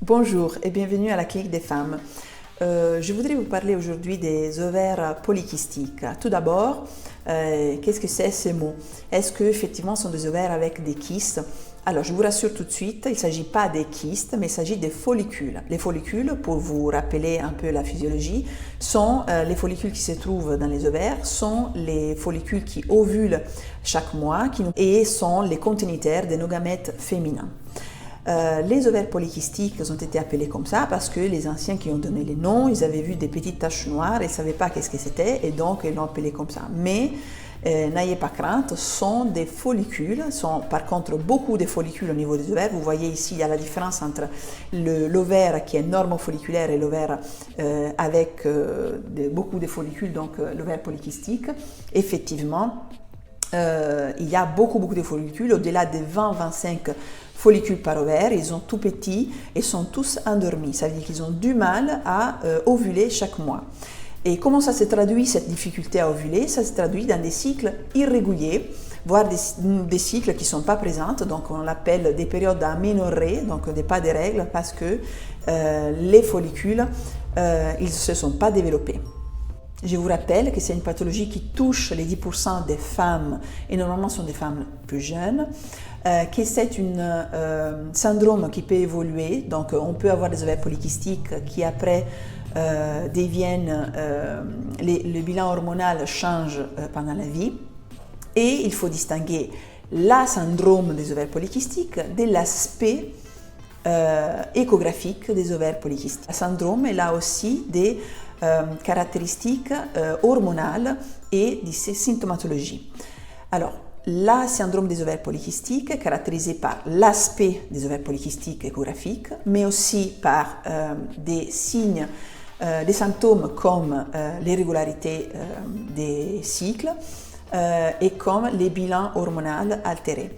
Bonjour et bienvenue à la clinique des femmes. Je voudrais vous parler aujourd'hui des ovaires polykystiques. Tout d'abord, qu'est-ce que c'est ce mot? Est-ce qu'effectivement ce sont des ovaires avec des kystes? Alors je vous rassure tout de suite, il ne s'agit pas des kystes, mais il s'agit des follicules. Les follicules, pour vous rappeler un peu la physiologie, sont les follicules qui se trouvent dans les ovaires, sont les follicules qui ovulent chaque mois et sont les conteniteurs des nos gamètes féminins. Les ovaires polykystiques ont été appelés comme ça parce que les anciens qui ont donné les noms, ils avaient vu des petites taches noires et ils ne savaient pas qu'est-ce que c'était et donc ils l'ont appelé comme ça. Mais n'ayez pas crainte, sont des follicules, sont par contre beaucoup de follicules au niveau des ovaires. Vous voyez ici, il y a la différence entre l'ovaire qui est normofolliculaire et l'ovaire avec beaucoup de follicules, donc l'ovaire polykystique. Effectivement, il y a beaucoup de follicules, au-delà de 20-25 follicules par ovaire, ils sont tout petits et sont tous endormis, ça veut dire qu'ils ont du mal à ovuler chaque mois. Et comment ça se traduit, cette difficulté à ovuler? Ça se traduit dans des cycles irréguliers, voire des cycles qui ne sont pas présents, donc on l'appelle des périodes d'aménorrhée, donc des pas de règles, parce que les follicules, ils ne se sont pas développés. Je vous rappelle que c'est une pathologie qui touche les 10% des femmes, et normalement ce sont des femmes plus jeunes, que c'est un syndrome qui peut évoluer, donc on peut avoir des ovaires polykystiques qui après deviennent, le bilan hormonal change pendant la vie, et il faut distinguer le syndrome des ovaires polykystiques de l'aspect échographique des ovaires polykystiques. Le syndrome est là aussi des caractéristiques hormonales et de ses symptomatologies. Alors, le syndrome des ovaires polykystiques est caractérisé par l'aspect des ovaires polykystiques échographiques, mais aussi par des signes, des symptômes comme l'irrégularité des cycles et comme les bilans hormonaux altérés.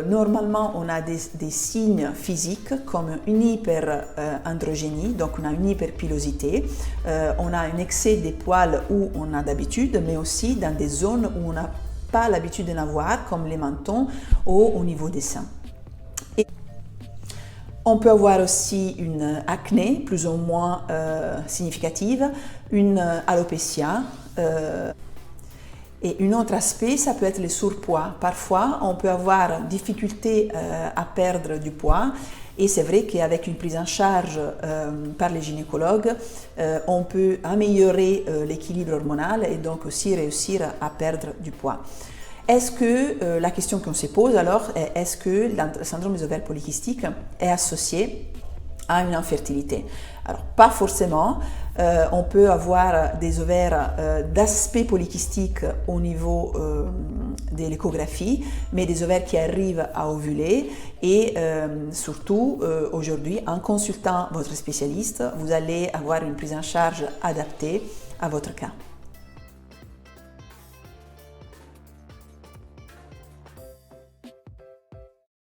Normalement, on a des signes physiques comme une hyperandrogénie, donc on a une hyperpilosité, on a un excès des poils où on a d'habitude, mais aussi dans des zones où on n'a pas l'habitude d'en avoir, comme les mentons ou au niveau des seins. Et on peut avoir aussi une acné plus ou moins significative, une alopécia. Et un autre aspect, ça peut être le surpoids. Parfois, on peut avoir difficulté à perdre du poids et c'est vrai qu'avec une prise en charge par les gynécologues, on peut améliorer l'équilibre hormonal et donc aussi réussir à perdre du poids. Est-ce que, la question qu'on se pose alors, est-ce que le syndrome des ovaires polykystiques est associé à une infertilité? Alors, pas forcément. On peut avoir des ovaires d'aspect polykystique au niveau de l'échographie, mais des ovaires qui arrivent à ovuler et surtout aujourd'hui, en consultant votre spécialiste, vous allez avoir une prise en charge adaptée à votre cas.